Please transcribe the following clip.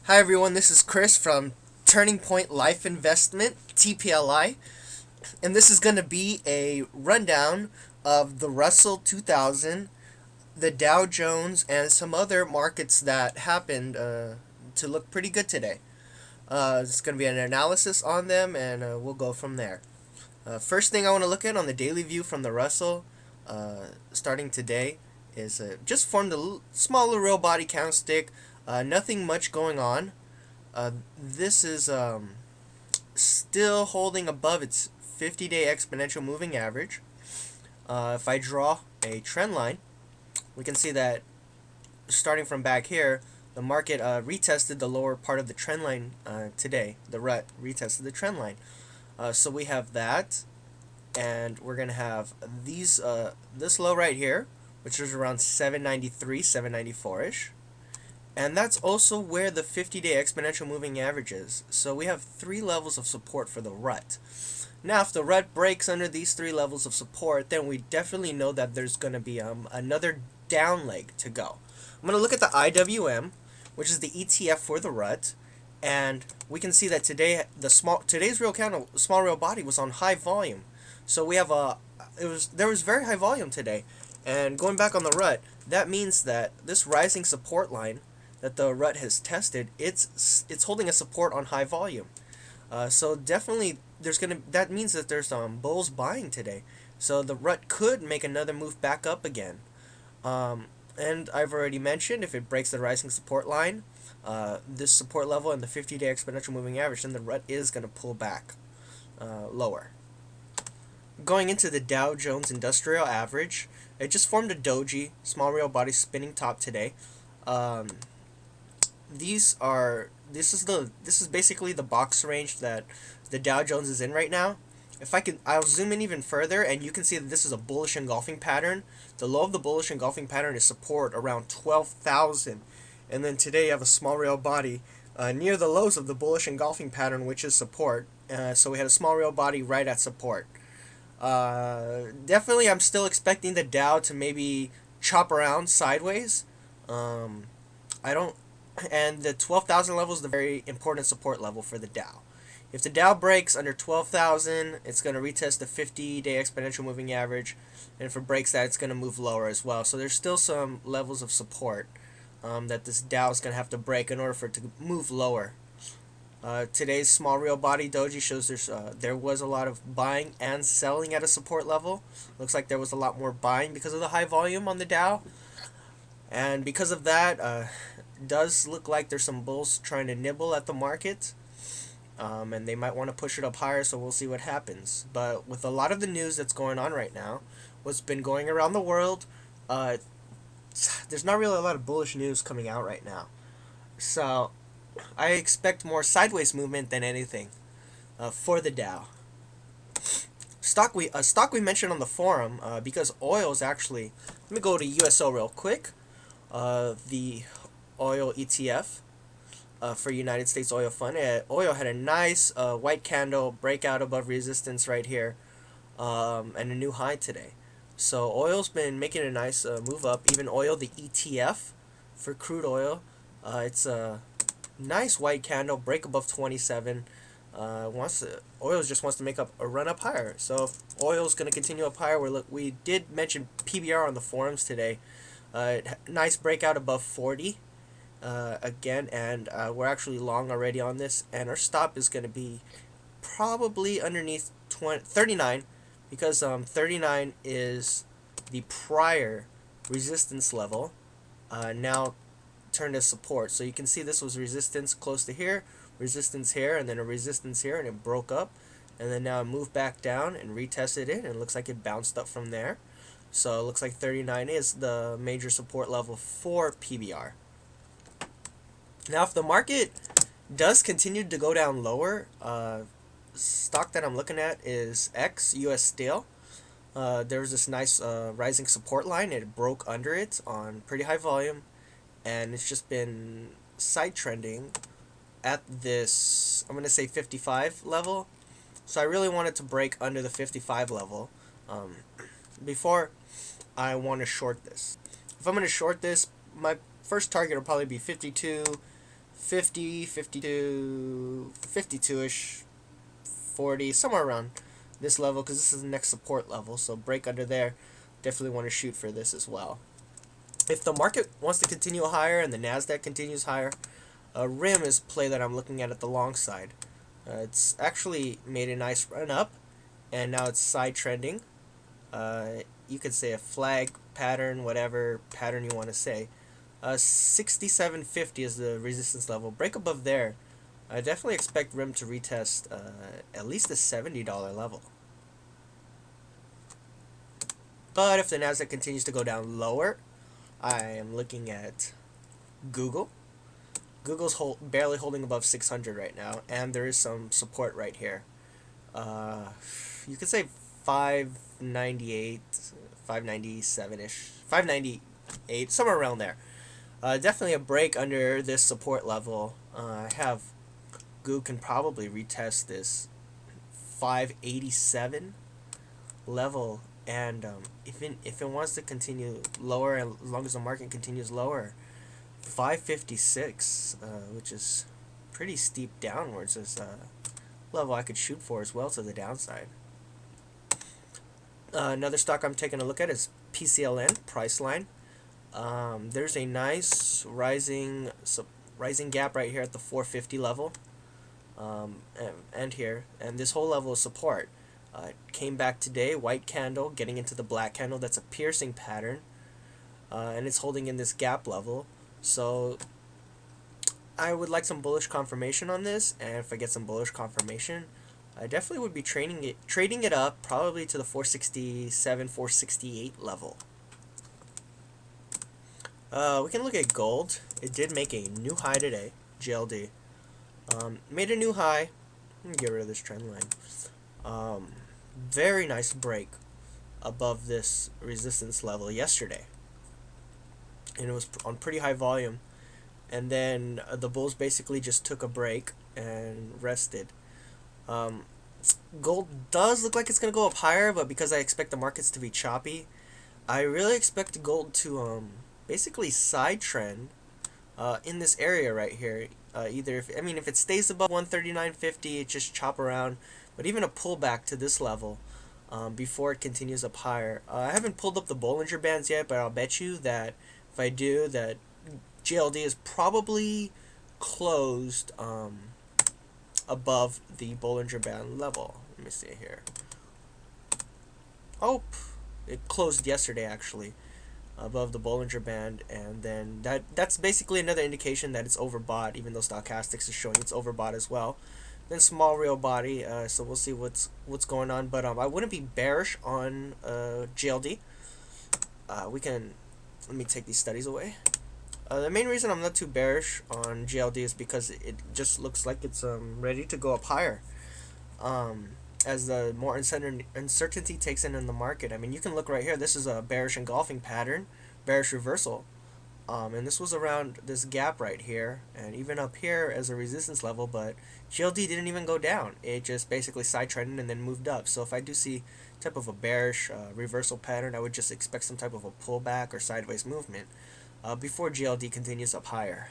Hi everyone, this is Chris from Turning Point Life Investment, TPLI, and this is going to be a rundown of the Russell 2000, the Dow Jones, and some other markets that happened to look pretty good today. It's going to be an analysis on them, and we'll go from there. First thing I want to look at on the daily view from the Russell, starting today, is just formed a small little real body candlestick. Nothing much going on. This is still holding above its 50-day exponential moving average. If I draw a trend line, we can see that starting from back here, the market retested the lower part of the trend line today. The RUT retested the trend line. So we have that, and we're going to have this low right here, which is around 793, 794-ish. And that's also where the 50-day exponential moving average is. So we have three levels of support for the RUT. Now, if the RUT breaks under these three levels of support, then we definitely know that there's going to be another down leg to go. I'm going to look at the IWM, which is the ETF for the RUT, and we can see that today's real candle, small real body, was on high volume. So we have there was very high volume today. And going back on the RUT, that means that this rising support line that the RUT has tested, it's holding a support on high volume. So definitely that means that there's bulls buying today. So the RUT could make another move back up again. And I've already mentioned, if it breaks the rising support line, this support level and the 50-day exponential moving average, then the RUT is going to pull back lower. Going into the Dow Jones Industrial Average, it just formed a doji, small real body spinning top today. This is basically the box range that the Dow Jones is in right now. I'll zoom in even further, and you can see that this is a bullish engulfing pattern. The low of the bullish engulfing pattern is support around 12,000, and then today you have a small real body near the lows of the bullish engulfing pattern, which is support. So we had a small real body right at support. Definitely, I'm still expecting the Dow to maybe chop around sideways. I don't and the 12,000 level is the very important support level for the Dow. If the Dow breaks under 12,000, it's going to retest the 50-day exponential moving average, and if it breaks that, it's going to move lower as well. So there's still some levels of support that this Dow is going to have to break in order for it to move lower. Today's small real body doji shows there was a lot of buying and selling at a support level. Looks like there was a lot more buying because of the high volume on the Dow. And because of that, does look like there's some bulls trying to nibble at the market, and they might want to push it up higher, so we'll see what happens. But with a lot of the news that's going on right now, what's been going around the world, there's not really a lot of bullish news coming out right now. So I expect more sideways movement than anything for the Dow. Stock we mentioned on the forum, because oil is actually, let me go to USO real quick. The oil ETF for United States Oil Fund. Oil had a nice white candle breakout above resistance right here, and a new high today. So oil's been making a nice move up. Even oil, the ETF for crude oil, it's a nice white candle break above 27. Oil just wants to make up a run up higher. So if oil's going to continue up higher, we did mention PBR on the forums today. Nice breakout above 40 again, and we're actually long already on this, and our stop is going to be probably underneath 39, because 39 is the prior resistance level, now turned to support. So you can see this was resistance close to here, resistance here, and then a resistance here, and it broke up, and then now it moved back down and retested it, and it looks like it bounced up from there. So it looks like 39 is the major support level for PBR. Now, if the market does continue to go down lower, stock that I'm looking at is X, US Steel. There was this nice rising support line. It broke under it on pretty high volume, and it's just been side trending at this, I'm going to say 55 level. So I really wanted to break under the 55 level before I want to short this. If I'm going to short this, my first target will probably be 52, 50, 52, 52-ish, 40, somewhere around this level, because this is the next support level. So break under there. Definitely want to shoot for this as well. If the market wants to continue higher and the Nasdaq continues higher, RIM is a play that I'm looking at the long side. It's actually made a nice run up, and now it's side trending. You could say a flag pattern, whatever pattern you want to say. 67.50 is the resistance level. Break above there. I definitely expect RIM to retest at least the $70 level. But if the Nasdaq continues to go down lower, I am looking at Google. Google's barely holding above 600 right now, and there is some support right here. You could say 598, 597-ish, 598, somewhere around there. Definitely a break under this support level. I have Google can probably retest this 587 level, and if it wants to continue lower, as long as the market continues lower, 556, which is pretty steep downwards, is a level I could shoot for as well to the downside. Another stock I'm taking a look at is PCLN, Priceline. There's a nice rising gap right here at the 450 level, and here, and this whole level of support. It came back today, white candle, getting into the black candle. That's a piercing pattern, and it's holding in this gap level. So I would like some bullish confirmation on this, and if I get some bullish confirmation, I definitely would be trading it up probably to the 467, 468 level. We can look at gold. It did make a new high today, GLD. Made a new high. Let me get rid of this trend line. Very nice break above this resistance level yesterday, and it was on pretty high volume, and then the bulls basically just took a break and rested. Gold does look like it's gonna go up higher, but because I expect the markets to be choppy, I really expect gold to basically side trend in this area right here. Either if it stays above 139.50, it just chop around, but even a pullback to this level before it continues up higher. I haven't pulled up the Bollinger Bands yet, but I'll bet you that if I do, that GLD is probably closed above the Bollinger Band level. Let me see here. Oh, it closed yesterday actually above the Bollinger Band, and then that's basically another indication that it's overbought, even though Stochastics is showing it's overbought as well. Then small real body, so we'll see what's going on, but I wouldn't be bearish on GLD. Let me take these studies away. The main reason I'm not too bearish on GLD is because it just looks like it's ready to go up higher. As the more uncertainty takes in the market. I mean, you can look right here. This is a bearish engulfing pattern, bearish reversal, and this was around this gap right here, and even up here as a resistance level. But GLD didn't even go down. It just basically side trended and then moved up. So if I do see type of a bearish reversal pattern, I would just expect some type of a pullback or sideways movement before GLD continues up higher.